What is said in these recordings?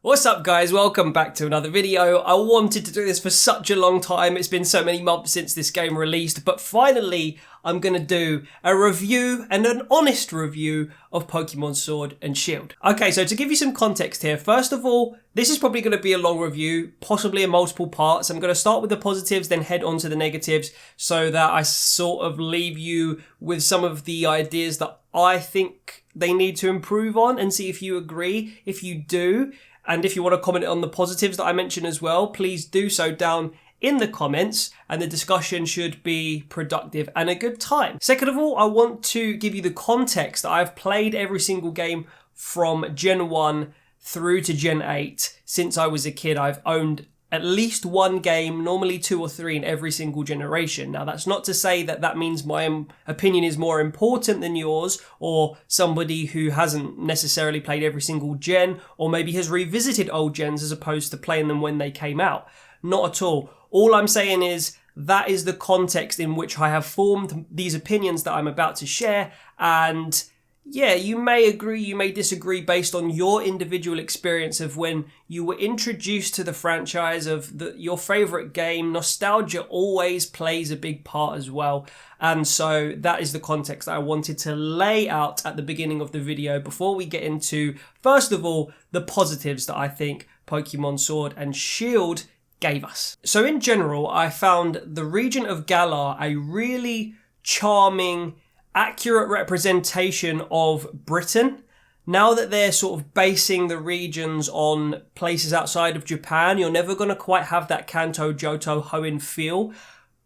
What's up guys, welcome back to another video. I wanted to do this for such a long time, it's been so many months since this game released, but finally I'm going to do a review and an honest review of Pokemon Sword and Shield. Okay, so to give you some context here, first of all, this is probably going to be a long review, possibly in multiple parts. I'm going to start with the positives, then head on to the negatives, so that I sort of leave you with some of the ideas that I think they need to improve on and see if you agree. If you do, and if you want to comment on the positives that I mentioned as well, please do so down in the comments, and the discussion should be productive and a good time. Second of all, I want to give you the context that I've played every single game from Gen 1 through to Gen 8. Since I was a kid, I've owned at least one game, normally 2 or 3 in every single generation. Now, that's not to say that that means my opinion is more important than yours, or somebody who hasn't necessarily played every single gen, or maybe has revisited old gens as opposed to playing them when they came out. Not at all. All I'm saying is that is the context in which I have formed these opinions that I'm about to share, and yeah, you may agree, you may disagree based on your individual experience of when you were introduced to the franchise of your favourite game. Nostalgia always plays a big part as well. And so that is the context that I wanted to lay out at the beginning of the video before we get into, first of all, the positives that I think Pokemon Sword and Shield gave us. So in general, I found the region of Galar a really charming, accurate representation of Britain. Now that they're sort of basing the regions on places outside of Japan, you're never going to quite have that Kanto, Johto, Hoenn feel.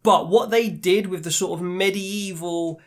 But what they did with the sort of medieval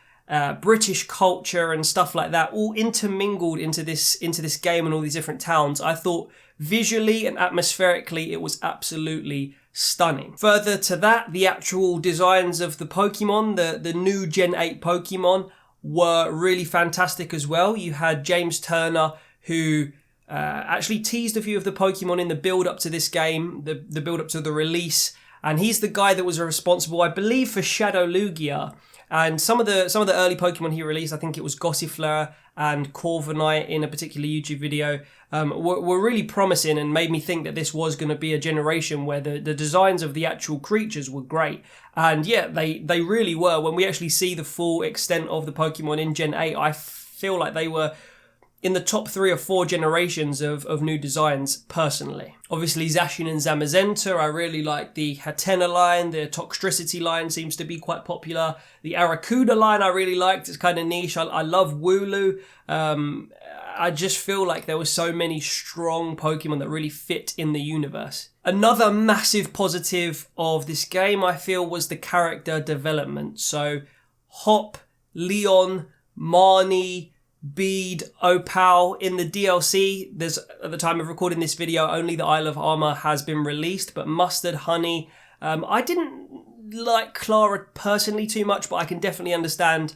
British culture and stuff like that, all intermingled into this game and all these different towns, I thought visually and atmospherically it was absolutely stunning. Further to that, the actual designs of the Pokemon, the new Gen 8 Pokemon, were really fantastic as well. You had James Turner, who actually teased a few of the Pokemon in the build-up to this game, the build-up to the release, and he's the guy that was responsible, I believe, for Shadow Lugia. And some of the early Pokemon he released, I think it was Gossifleur and Corviknight in a particular YouTube video, were really promising and made me think that this was going to be a generation where the designs of the actual creatures were great. And yeah, they really were. When we actually see the full extent of the Pokemon in Gen 8, I feel like they were in the top 3 or 4 generations of new designs, personally. Obviously, Zacian and Zamazenta, I really like the Hatena line. The Toxtricity line seems to be quite popular. The Arrokuda line I really liked. It's kind of niche. I love Wooloo. I just feel like there were so many strong Pokemon that really fit in the universe. Another massive positive of this game, I feel, was the character development. So, Hop, Leon, Marnie, Bede, Opal. In the DLC, there's, at the time of recording this video, only the Isle of Armor has been released, but Mustard, Honey, I didn't like Clara personally too much, but I can definitely understand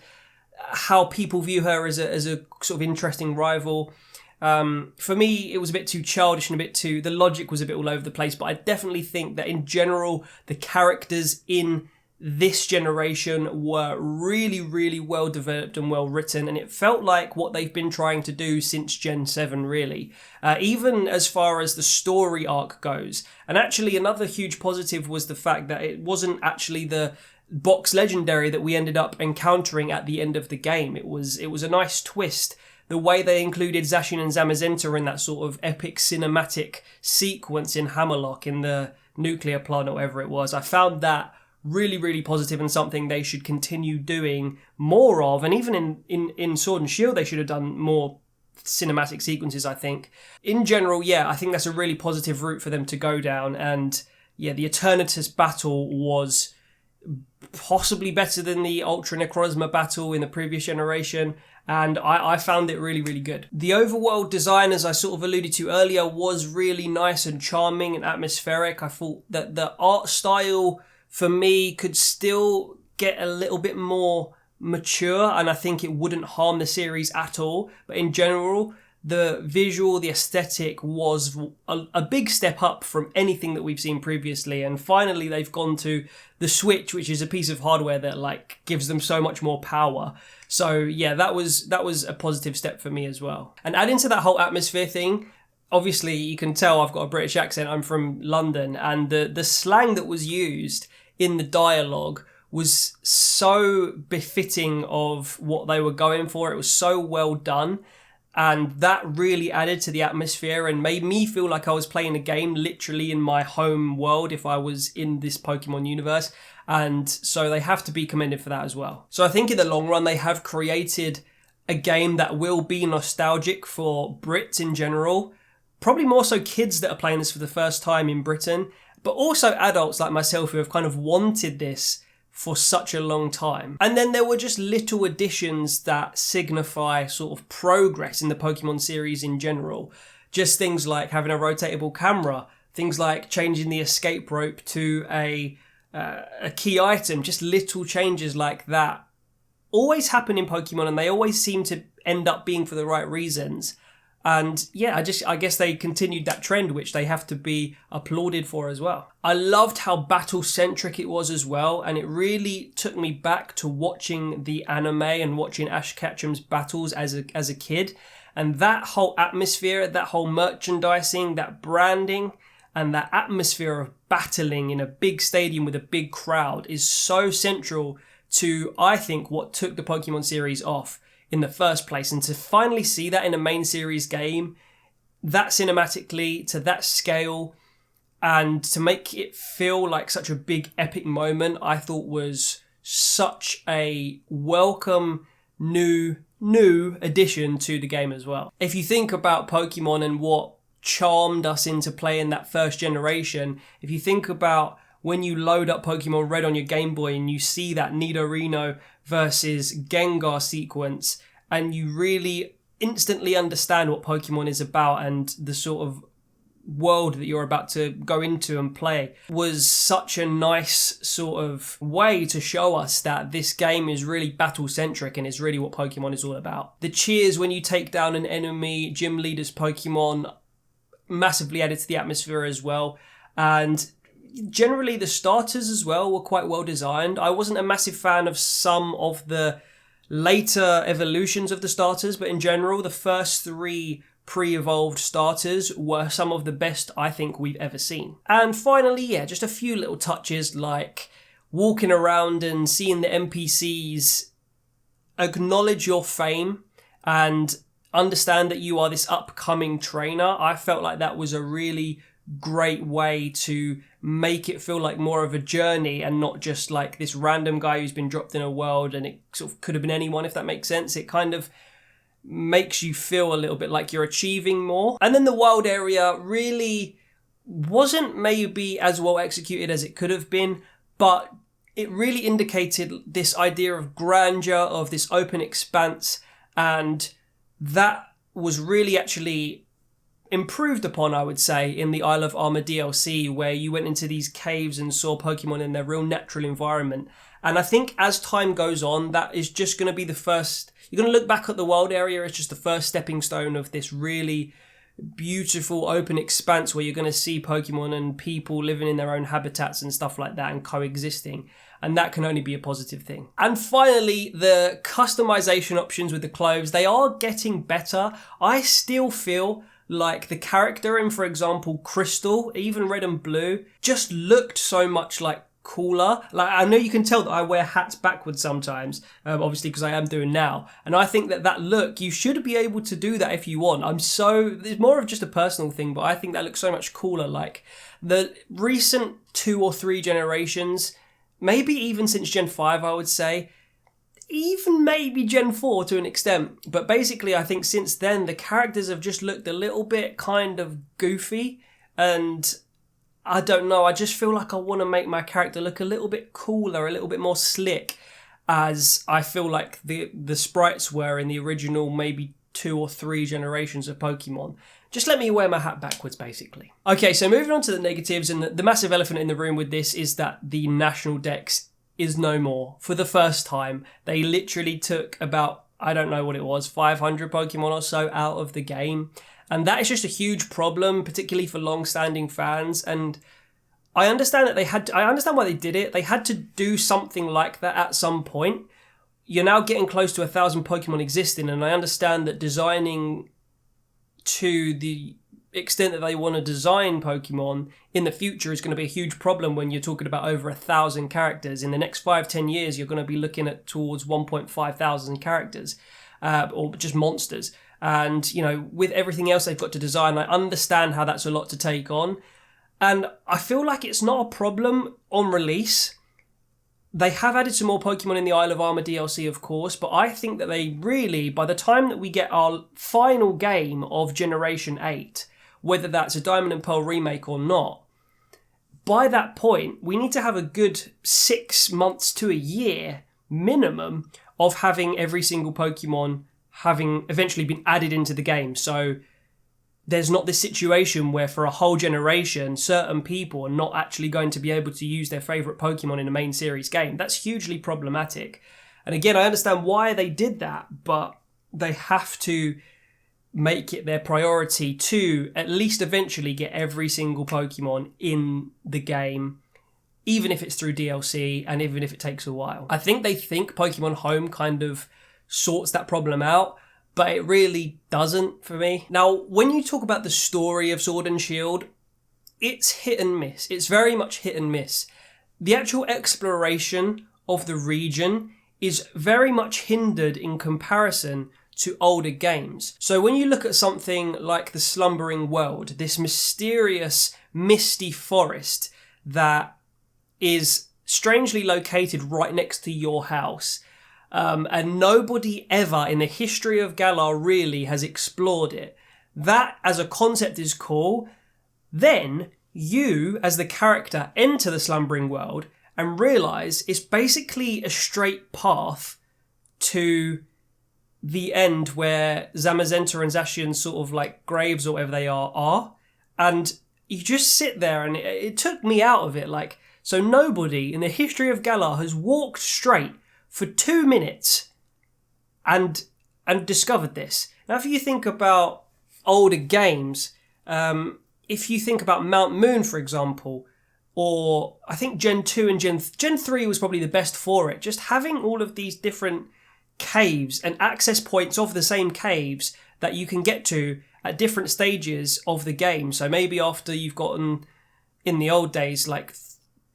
how people view her as a sort of interesting rival. For me, it was a bit too childish and the logic was a bit all over the place, but I definitely think that in general, the characters in this generation were really, really well developed and well written, and it felt like what they've been trying to do since Gen 7, really. Even as far as the story arc goes. And actually, another huge positive was the fact that it wasn't actually the box legendary that we ended up encountering at the end of the game. It was a nice twist. The way they included Zacian and Zamazenta in that sort of epic cinematic sequence in Hammerlock in the nuclear plant or whatever it was, I found that really, really positive and something they should continue doing more of. And even in Sword and Shield, they should have done more cinematic sequences, I think. In general, yeah, I think that's a really positive route for them to go down. And yeah, the Eternatus battle was possibly better than the Ultra Necrozma battle in the previous generation, and I found it really, really good. The overworld design, as I sort of alluded to earlier, was really nice and charming and atmospheric. I thought that the art style, for me, could still get a little bit more mature, and I think it wouldn't harm the series at all. But in general, the visual, the aesthetic was a big step up from anything that we've seen previously. And finally, they've gone to the Switch, which is a piece of hardware that gives them so much more power. So yeah, that was a positive step for me as well. And adding to that whole atmosphere thing, obviously you can tell I've got a British accent. I'm from London, and the slang that was used in the dialogue was so befitting of what they were going for. It was so well done, and that really added to the atmosphere and made me feel like I was playing a game literally in my home world if I was in this Pokemon universe. And so they have to be commended for that as well. So I think in the long run, they have created a game that will be nostalgic for Brits in general. Probably more so kids that are playing this for the first time in Britain, but also adults like myself who have kind of wanted this for such a long time. And then there were just little additions that signify sort of progress in the Pokemon series in general. Just things like having a rotatable camera, things like changing the escape rope to a key item, just little changes like that always happen in Pokemon, and they always seem to end up being for the right reasons. And yeah, I guess they continued that trend, which they have to be applauded for as well. I loved how battle-centric it was as well, and it really took me back to watching the anime and watching Ash Ketchum's battles as a kid. And that whole atmosphere, that whole merchandising, that branding, and that atmosphere of battling in a big stadium with a big crowd is so central to, I think, what took the Pokemon series off in the first place. And to finally see that in a main series game, that cinematically, to that scale, and to make it feel like such a big epic moment, I thought was such a welcome new addition to the game as well. If you think about Pokemon and what charmed us into playing that first generation, if you think about when you load up Pokemon Red on your Game Boy and you see that Nidorino versus Gengar sequence, and you really instantly understand what Pokemon is about and the sort of world that you're about to go into and play, was such a nice sort of way to show us that this game is really battle-centric and is really what Pokemon is all about. The cheers when you take down an enemy gym leader's Pokemon massively added to the atmosphere as well. And generally the starters as well were quite well designed. I wasn't a massive fan of some of the later evolutions of the starters, but in general the first 3 pre-evolved starters were some of the best I think we've ever seen. And finally, yeah, just a few little touches like walking around and seeing the NPCs acknowledge your fame and understand that you are this upcoming trainer. I felt like that was a really great way to make it feel like more of a journey and not just like this random guy who's been dropped in a world and it sort of could have been anyone, if that makes sense. It kind of makes you feel a little bit like you're achieving more. And then the wild area really wasn't maybe as well executed as it could have been, but it really indicated this idea of grandeur, of this open expanse, and that was really actually improved upon, I would say, in the Isle of Armor DLC, where you went into these caves and saw Pokemon in their real natural environment. And I think as time goes on, that is just going to be the first... You're going to look back at the wild area as just the first stepping stone of this really beautiful open expanse where you're going to see Pokemon and people living in their own habitats and stuff like that and coexisting. And that can only be a positive thing. And finally, the customization options with the clothes, they are getting better. I still feel like the character in, for example, Crystal, even Red and Blue, just looked so much like cooler. Like, I know you can tell that I wear hats backwards sometimes, obviously because I am doing now. And I think that look, you should be able to do that if you want. It's more of just a personal thing, but I think that looks so much cooler. Like the recent 2 or 3 generations, maybe even since Gen 5, I would say, even maybe Gen 4 to an extent. But basically, I think since then, the characters have just looked a little bit kind of goofy. And I don't know, I just feel like I want to make my character look a little bit cooler, a little bit more slick, as I feel like the sprites were in the original maybe 2 or 3 generations of Pokemon. Just let me wear my hat backwards, basically. Okay, so moving on to the negatives, and the massive elephant in the room with this is that the National Dex is no more. For the first time, they literally took about, I don't know what it was, 500 Pokemon or so out of the game. And that is just a huge problem, particularly for long-standing fans. And I understand that I understand why they did it. They had to do something like that at some point. You're now getting close to 1,000 Pokemon existing, and I understand that designing to the extent that they want to design Pokemon in the future is going to be a huge problem when you're talking about over 1,000 characters. In the next 5-10 years, you're going to be looking at towards 1.5 thousand characters, or just monsters. And, you know, with everything else they've got to design, I understand how that's a lot to take on. And I feel like it's not a problem on release. They have added some more Pokemon in the Isle of Armor DLC, of course, but I think that they really, by the time that we get our final game of Generation 8, whether that's a Diamond and Pearl remake or not, by that point, we need to have a good 6 months to a year minimum of having every single Pokemon having eventually been added into the game. So there's not this situation where for a whole generation, certain people are not actually going to be able to use their favourite Pokemon in a main series game. That's hugely problematic. And again, I understand why they did that, but they have to make it their priority to at least eventually get every single Pokemon in the game, even if it's through DLC and even if it takes a while. I think they think Pokemon Home kind of sorts that problem out, but it really doesn't for me. Now, when you talk about the story of Sword and Shield, it's hit and miss. It's very much hit and miss. The actual exploration of the region is very much hindered in comparison to older games. So when you look at something like the Slumbering World, this mysterious, misty forest that is strangely located right next to your house, and nobody ever in the history of Galar really has explored it. That as a concept is cool. Then you, as the character, enter the Slumbering World and realise it's basically a straight path to the end where Zamazenta and Zacian's sort of like graves or whatever they are. And you just sit there and it took me out of it. Like, so nobody in the history of Galar has walked straight for 2 minutes and discovered this. Now, if you think about older games, if you think about Mount Moon, for example, or I think Gen 2 and Gen 3 was probably the best for it. Just having all of these different caves and access points of the same caves that you can get to at different stages of the game. So maybe after you've gotten, in the old days, like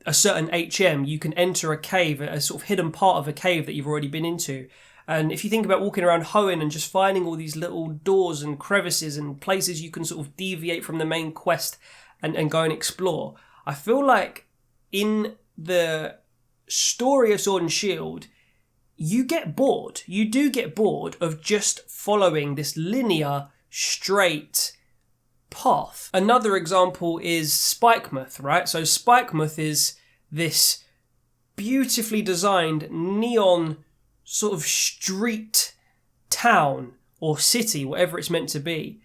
a certain HM, you can enter a cave, a sort of hidden part of a cave that you've already been into. And if you think about walking around Hoenn and just finding all these little doors and crevices and places you can sort of deviate from the main quest and go and explore, I feel like in the story of Sword and Shield, you get bored. You do get bored of just following this linear, straight path. Another example is Spikemoth, right? So Spikemoth is this beautifully designed neon sort of street town or city, whatever it's meant to be.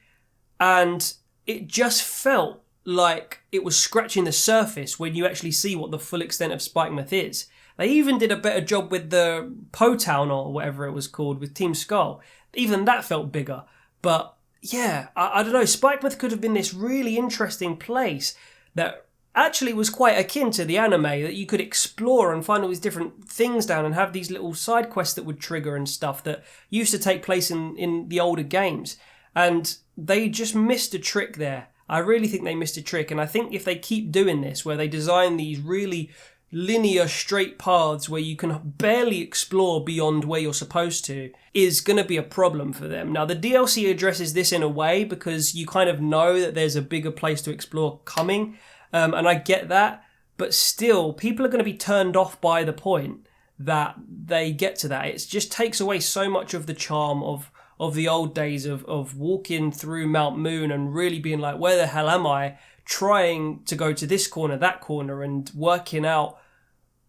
And it just felt like it was scratching the surface when you actually see what the full extent of Spikemoth is. They even did a better job with the Po Town or whatever it was called with Team Skull. Even that felt bigger. But yeah, I don't know. Spikemoth could have been this really interesting place that actually was quite akin to the anime, that you could explore and find all these different things down and have these little side quests that would trigger and stuff that used to take place in the older games. And they just missed a trick there. I really think they missed a trick. And I think if they keep doing this, where they design these really linear straight paths where you can barely explore beyond where you're supposed to, is going to be a problem for them. Now, the DLC addresses this in a way because you kind of know that there's a bigger place to explore coming, and I get that, but still, people are going to be turned off by the point that they get to that. It just takes away so much of the charm of the old days of walking through Mount Moon and really being like, where the hell am I? Trying to go to this corner, that corner, and working out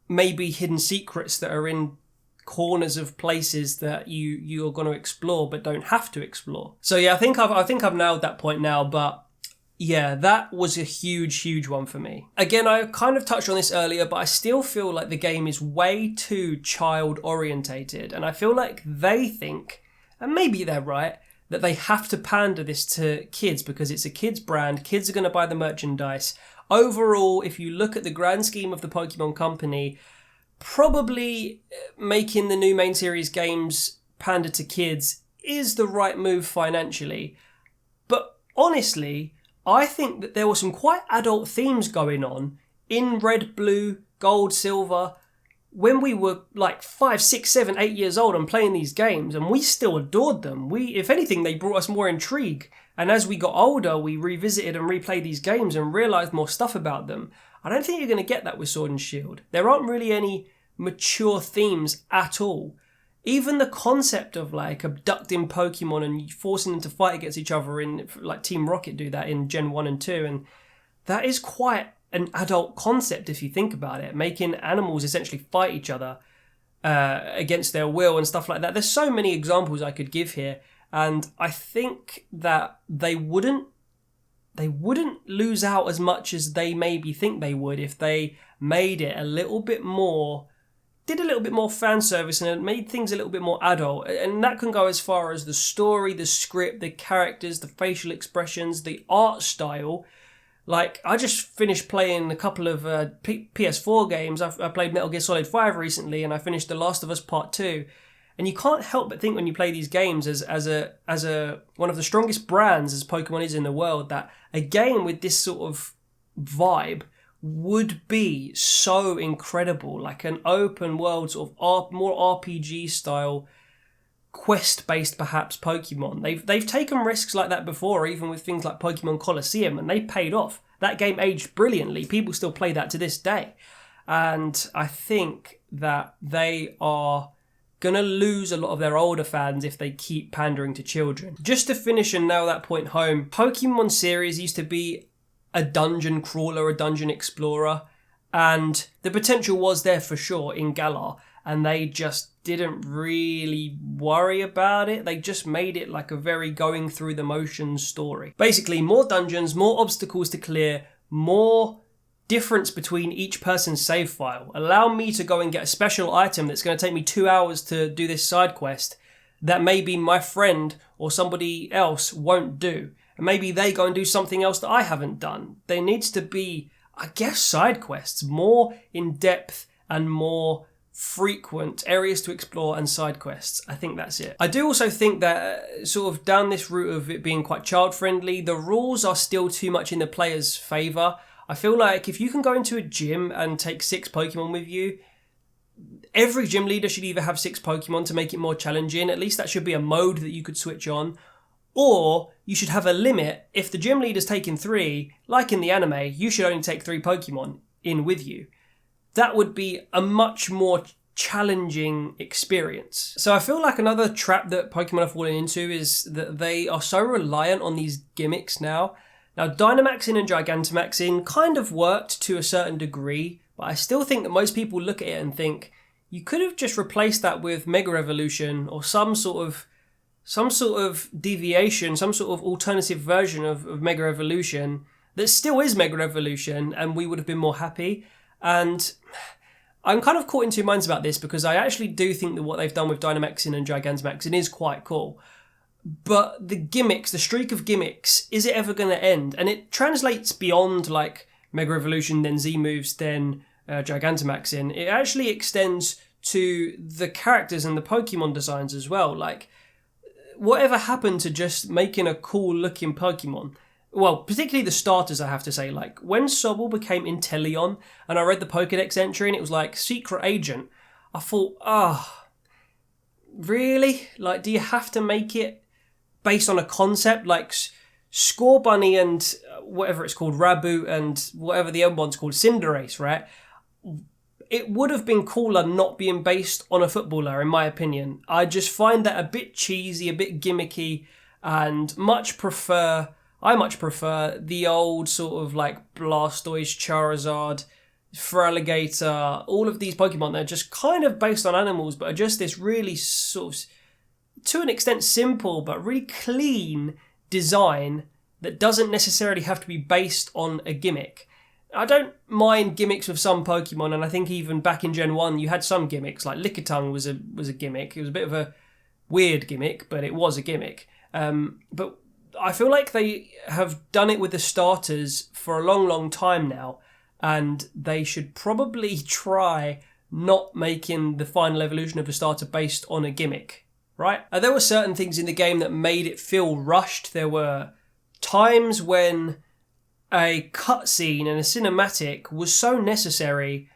maybe hidden secrets that are in corners of places that you're going to explore but don't have to explore. So yeah, I think I've nailed that point now, but yeah, that was a huge one for me. Again, I kind of touched on this earlier, but I still feel like the game is way too child orientated, and I feel like they think, and maybe they're right, that they have to pander this to kids because it's a kids brand, kids are going to buy the merchandise. Overall, if you look at the grand scheme of the Pokemon Company, probably making the new main series games pander to kids is the right move financially. But honestly, I think that there were some quite adult themes going on in Red, Blue, Gold, Silver, when we were like 5, 6, 7, 8 years old and playing these games, and we still adored them. If anything, they brought us more intrigue. And as we got older, we revisited and replayed these games and realised more stuff about them. I don't think you're going to get that with Sword and Shield. There aren't really any mature themes at all. Even the concept of like abducting Pokemon and forcing them to fight against each other, in like Team Rocket do that in Gen 1 and 2, and that is quite an adult concept if you think about it, making animals essentially fight each other against their will and stuff like that. There's so many examples I could give here, and I think that they wouldn't lose out as much as they maybe think they would if they made it a little bit more, did a little bit more fan service and made things a little bit more adult. And that can go as far as the story, the script, the characters, the facial expressions, the art style. Like, I just finished playing a couple of PS4 games. I played Metal Gear Solid 5 recently, and I finished The Last of Us Part 2. And you can't help but think when you play these games as a one of the strongest brands as Pokemon is in the world, that a game with this sort of vibe would be so incredible. Like an open world sort of more RPG style, quest-based perhaps Pokemon. They've taken risks like that before, even with things like Pokemon Colosseum, and they paid off. That game aged brilliantly. People still play that to this day. And I think that they are going to lose a lot of their older fans if they keep pandering to children. Just to finish and nail that point home, Pokemon series used to be a dungeon crawler, a dungeon explorer, and the potential was there for sure in Galar, and they just didn't really worry about it. They just made it like a very going through the motions story. Basically, more dungeons, more obstacles to clear, more difference between each person's save file. Allow me to go and get a special item that's going to take me 2 hours to do this side quest that maybe my friend or somebody else won't do. And maybe they go and do something else that I haven't done. There needs to be, I guess, side quests, more in depth and more frequent areas to explore and side quests. I think that's it. I do also think that sort of down this route of it being quite child friendly, the rules are still too much in the player's favour. I feel like if you can go into a gym and take 6 Pokemon with you, every gym leader should either have 6 Pokemon to make it more challenging. At least that should be a mode that you could switch on. Or you should have a limit. If the gym leader's taking 3, like in the anime, you should only take 3 Pokemon in with you. That would be a much more challenging experience. So I feel like another trap that Pokemon are falling into is that they are so reliant on these gimmicks now. Now, Dynamaxing and Gigantamaxing kind of worked to a certain degree, but I still think that most people look at it and think, you could have just replaced that with Mega Evolution or some sort of deviation, some sort of alternative version of Mega Evolution that still is Mega Evolution, and we would have been more happy. And I'm kind of caught in two minds about this, because I actually do think that what they've done with Dynamaxing and Gigantamaxing is quite cool. But the gimmicks, the streak of gimmicks, is it ever going to end? And it translates beyond like Mega Evolution, then Z moves, then Gigantamaxing. It actually extends to the characters and the Pokemon designs as well. Like, whatever happened to just making a cool looking Pokemon? Well, particularly the starters, I have to say. Like, when Sobble became Inteleon, and I read the Pokedex entry and it was like, Secret Agent, I thought, really? Like, do you have to make it based on a concept? Like, Scorbunny and whatever it's called, Raboot, and whatever the other one's called, Cinderace, right? It would have been cooler not being based on a footballer, in my opinion. I just find that a bit cheesy, a bit gimmicky, and I much prefer the old sort of like Blastoise, Charizard, Feraligatr, all of these Pokemon. They're just kind of based on animals, but are just this really sort of, to an extent, simple but really clean design that doesn't necessarily have to be based on a gimmick. I don't mind gimmicks with some Pokemon, and I think even back in Gen 1 you had some gimmicks, like Lickitung was a gimmick. It was a bit of a weird gimmick, but it was a gimmick. But I feel like they have done it with the starters for a long, long time now, and they should probably try not making the final evolution of a starter based on a gimmick, right? There were certain things in the game that made it feel rushed. There were times when a cutscene and a cinematic was so necessary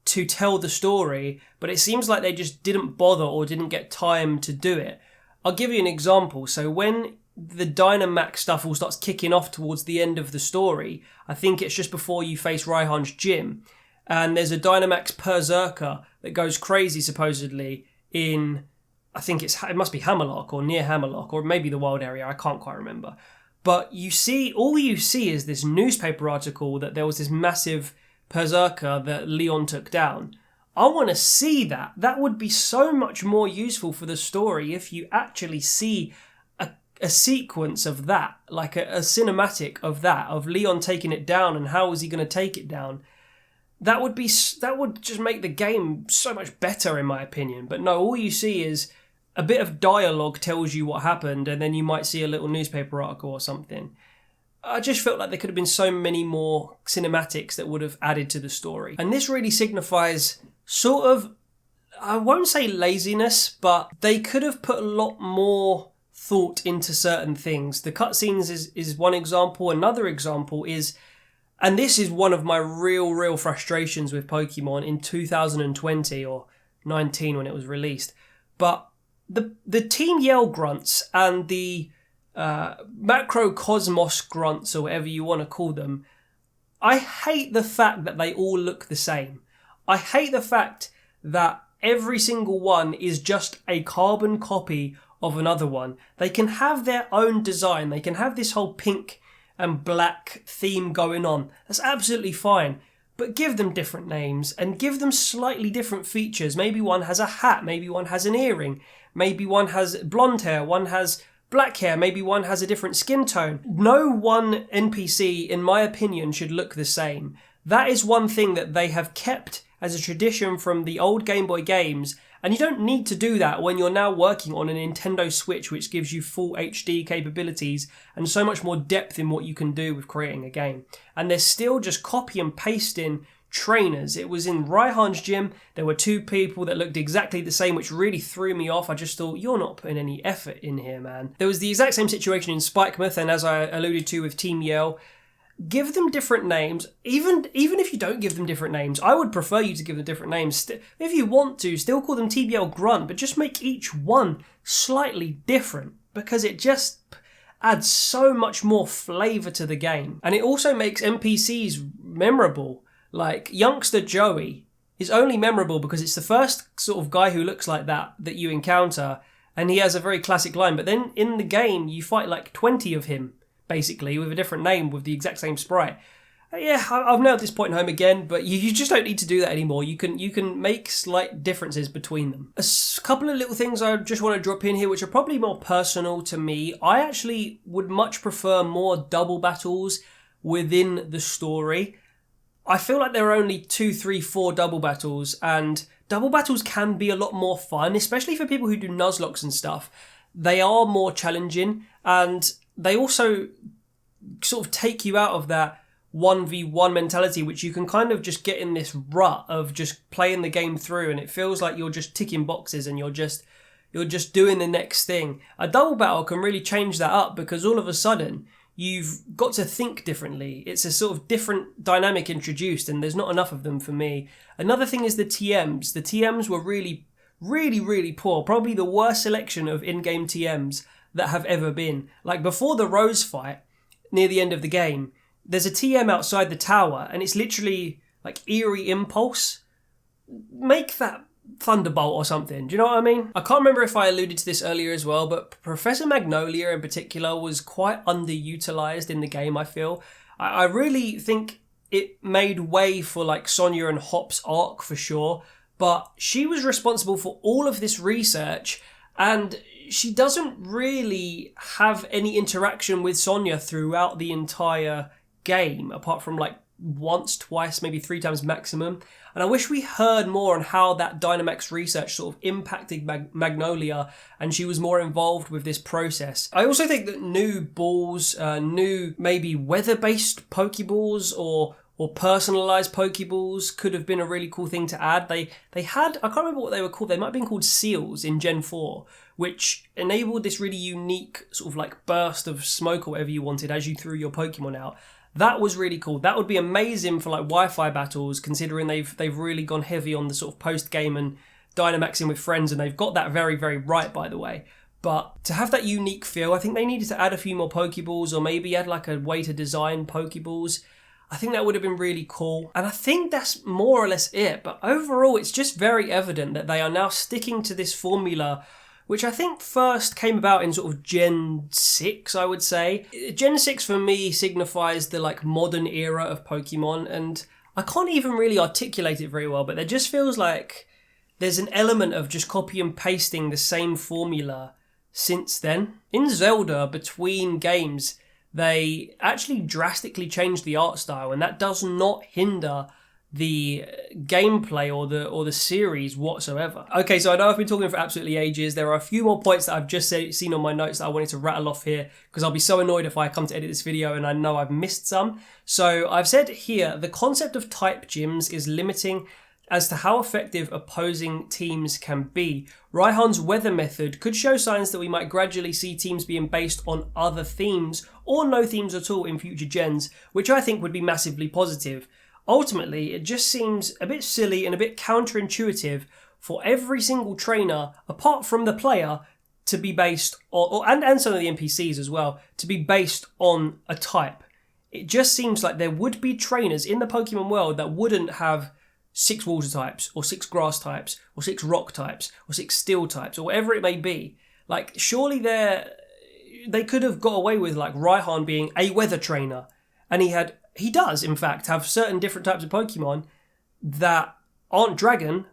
to tell the story, but it seems like they just didn't bother or didn't get time to do it. I'll give you an example. So when the Dynamax stuff all starts kicking off towards the end of the story, I think it's just before you face Raihan's gym, and there's a Dynamax Berserker that goes crazy supposedly in, I think it must be Hammerlock or near Hammerlock, or maybe the wild area, I can't quite remember. But all you see is this newspaper article that there was this massive Berserker that Leon took down. I want to see that. That would be so much more useful for the story if you actually see a sequence of that, like a cinematic of that, of Leon taking it down and how was he going to take it down. That would just make the game so much better in my opinion. But no, all you see is a bit of dialogue tells you what happened, and then you might see a little newspaper article or something. I just felt like there could have been so many more cinematics that would have added to the story. And this really signifies sort of, I won't say laziness, but they could have put a lot more thought into certain things. The cutscenes is one example. Another example is, and this is one of my real frustrations with Pokemon in 2020 or 19 when it was released, but the Team Yell grunts and the Macrocosmos grunts, or whatever you want to call them, I hate the fact that they all look the same. I hate the fact that every single one is just a carbon copy of another one. They can have their own design. They can have this whole pink and black theme going on. That's absolutely fine. But give them different names and give them slightly different features. Maybe one has a hat. Maybe one has an earring. Maybe one has blonde hair. One has black hair. Maybe one has a different skin tone. No one NPC, in my opinion, should look the same. That is one thing that they have kept as a tradition from the old Game Boy games, and you don't need to do that when you're now working on a Nintendo Switch, which gives you full HD capabilities and so much more depth in what you can do with creating a game. And they're still just copy and pasting trainers. It was in Raihan's gym, there were two people that looked exactly the same, which really threw me off. I just thought, you're not putting any effort in here, man. There was the exact same situation in Spikemoth, and as I alluded to with Team Yell, give them different names. Even if you don't give them different names, I would prefer you to give them different names. If you want to, still call them Team Yell Grunt, but just make each one slightly different, because it just adds so much more flavour to the game. And it also makes NPCs memorable. Like, Youngster Joey is only memorable because it's the first sort of guy who looks like that you encounter, and he has a very classic line. But then in the game, you fight like 20 of him, basically, with a different name, with the exact same sprite. Yeah, I've nailed this point home again, but you just don't need to do that anymore. You can make slight differences between them. A couple of little things I just want to drop in here, which are probably more personal to me. I actually would much prefer more double battles within the story. I feel like there are only 2, 3, 4 double battles, and double battles can be a lot more fun, especially for people who do Nuzlocks and stuff. They are more challenging, and they also sort of take you out of that 1v1 mentality, which you can kind of just get in this rut of just playing the game through, and it feels like you're just ticking boxes and you're just doing the next thing. A double battle can really change that up, because all of a sudden you've got to think differently. It's a sort of different dynamic introduced, and there's not enough of them for me. Another thing is the TMs. The TMs were really poor. Probably the worst selection of in-game TMs that have ever been. Like, before the Rose fight, near the end of the game, there's a TM outside the tower, and it's literally like Eerie Impulse. Make that Thunderbolt or something. Do you know what I mean? I can't remember if I alluded to this earlier as well, but Professor Magnolia in particular was quite underutilized in the game, I feel. I really think it made way for like Sonia and Hop's arc for sure, but she was responsible for all of this research, and she doesn't really have any interaction with Sonia throughout the entire game, apart from like once, twice, maybe 3 times maximum. And I wish we heard more on how that Dynamax research sort of impacted Magnolia, and she was more involved with this process. I also think that new balls, new maybe weather-based Pokeballs or personalized Pokeballs could have been a really cool thing to add. They had, I can't remember what they were called, they might have been called Seals in Gen 4, which enabled this really unique sort of like burst of smoke or whatever you wanted as you threw your Pokemon out. That was really cool. That would be amazing for like Wi-Fi battles, considering they've really gone heavy on the sort of post-game and Dynamaxing with friends, and they've got that very, very right, by the way. But to have that unique feel, I think they needed to add a few more Pokeballs, or maybe add like a way to design Pokeballs. I think that would have been really cool. And I think that's more or less it. But overall, it's just very evident that they are now sticking to this formula, which I think first came about in sort of Gen 6, I would say. Gen 6 for me signifies the like modern era of Pokemon, and I can't even really articulate it very well, but there just feels like there's an element of just copy and pasting the same formula since then. In Zelda, between games, they actually drastically changed the art style, and that does not hinder the gameplay or the series whatsoever. Okay, so I know I've been talking for absolutely ages. There are a few more points that I've just seen on my notes that I wanted to rattle off here, because I'll be so annoyed if I come to edit this video and I know I've missed some. So I've said here, the concept of type gyms is limiting as to how effective opposing teams can be. Raihan's weather method could show signs that we might gradually see teams being based on other themes or no themes at all in future gens, which I think would be massively positive. Ultimately, it just seems a bit silly and a bit counterintuitive for every single trainer, apart from the player, to be based on, and some of the NPCs as well, to be based on a type. It just seems like there would be trainers in the Pokemon world that wouldn't have 6 water types, or 6 grass types, or 6 rock types, or 6 steel types, or whatever it may be. Like, surely they could have got away with like Raihan being a weather trainer, and he does in fact have certain different types of Pokemon that aren't dragon,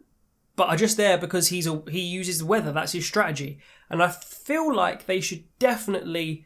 but are just there because he uses the weather. That's his strategy. And I feel like they should definitely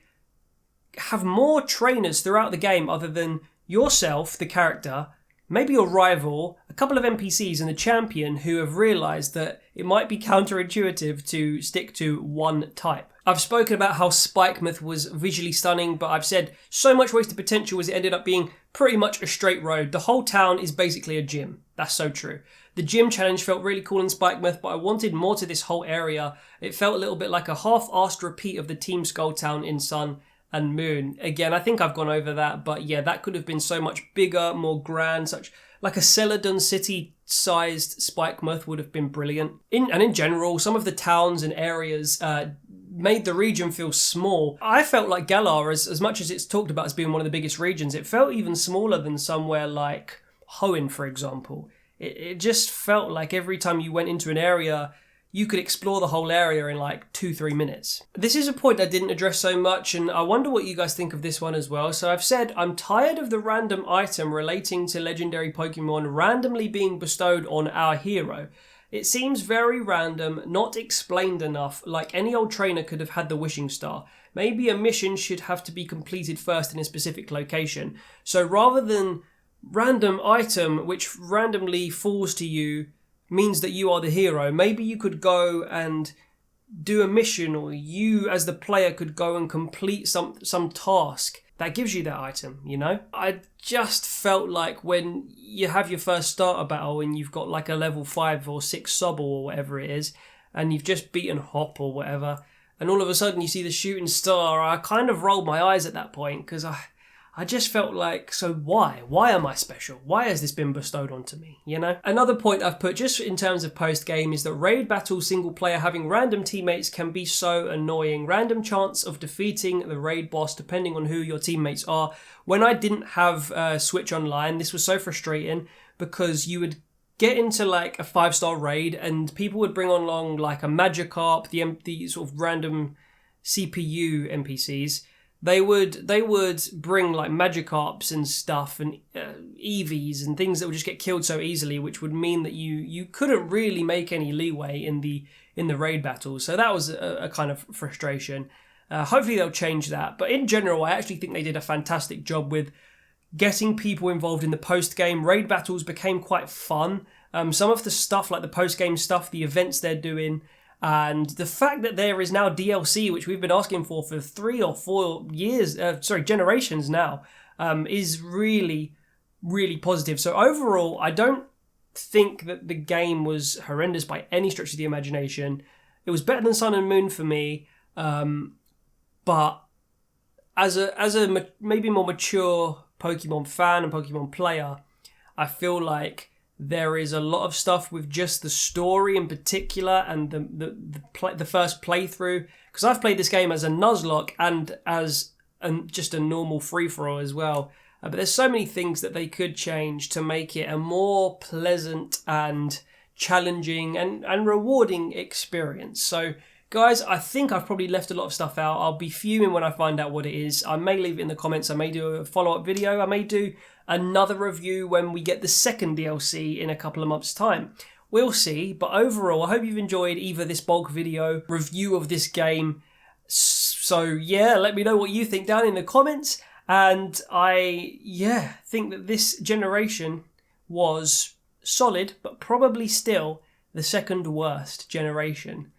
have more trainers throughout the game other than yourself, the character, maybe your rival, a couple of NPCs, and the champion who have realised that it might be counterintuitive to stick to one type. I've spoken about how Spikemoth was visually stunning, but I've said so much wasted potential as it ended up being pretty much a straight road. The whole town is basically a gym. That's so true. The gym challenge felt really cool in Spikemoth, but I wanted more to this whole area. It felt a little bit like a half-assed repeat of the Team Skull Town in Sun and Moon. Again, I think I've gone over that, but yeah, that could have been so much bigger, more grand, such like a Celadon City-sized Spikemoth would have been brilliant. In general, some of the towns and areas made the region feel small. I felt like Galar, as much as it's talked about as being one of the biggest regions, it felt even smaller than somewhere like Hoenn, for example. It just felt like every time you went into an area, you could explore the whole area in like 2-3 minutes. This is a point I didn't address so much, and I wonder what you guys think of this one as well. So I've said I'm tired of the random item relating to legendary Pokemon randomly being bestowed on our hero. It seems very random, not explained enough, like any old trainer could have had the wishing star. Maybe a mission should have to be completed first in a specific location. So rather than random item which randomly falls to you means that you are the hero, maybe you could go and do a mission, or you as the player could go and complete some task that gives you that item, you know? I just felt like when you have your first starter battle and you've got like a level 5 or 6 Sobble or whatever it is, and you've just beaten Hop or whatever, and all of a sudden you see the shooting star, I kind of rolled my eyes at that point, because I just felt like, so why? Why am I special? Why has this been bestowed onto me, you know? Another point I've put just in terms of post-game is that raid battle single player having random teammates can be so annoying. Random chance of defeating the raid boss depending on who your teammates are. When I didn't have Switch Online, this was so frustrating because you would get into like a 5-star raid and people would bring along like a Magikarp, the sort of random CPU NPCs. They would bring like Magikarps and stuff and Eevees and things that would just get killed so easily, which would mean that you couldn't really make any leeway in the raid battles. So that was a kind of frustration. Hopefully they'll change that. But in general, I actually think they did a fantastic job with getting people involved in the post-game. Raid battles became quite fun. Some of the stuff, like the post-game stuff, the events they're doing, and the fact that there is now DLC, which we've been asking for 3 or 4 years, generations now, is really, really positive. So overall, I don't think that the game was horrendous by any stretch of the imagination. It was better than Sun and Moon for me, but as a maybe more mature Pokemon fan and Pokemon player, I feel like there is a lot of stuff with just the story in particular and the first playthrough. Because I've played this game as a Nuzlocke and as just a normal free-for-all as well. But there's so many things that they could change to make it a more pleasant and challenging and rewarding experience. So guys, I think I've probably left a lot of stuff out. I'll be fuming when I find out what it is. I may leave it in the comments. I may do a follow-up video. I may do another review when we get the second DLC in a couple of months' time. We'll see. But overall, I hope you've enjoyed either this bulk video review of this game. So yeah, let me know what you think down in the comments. And I think that this generation was solid, but probably still the second worst generation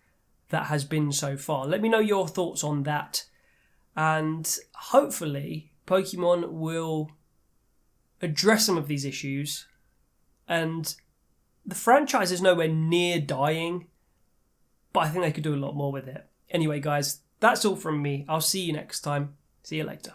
that has been so far. Let me know your thoughts on that. And hopefully Pokemon will address some of these issues. And the franchise is nowhere near dying, but I think they could do a lot more with it. Anyway, guys, that's all from me. I'll see you next time. See you later.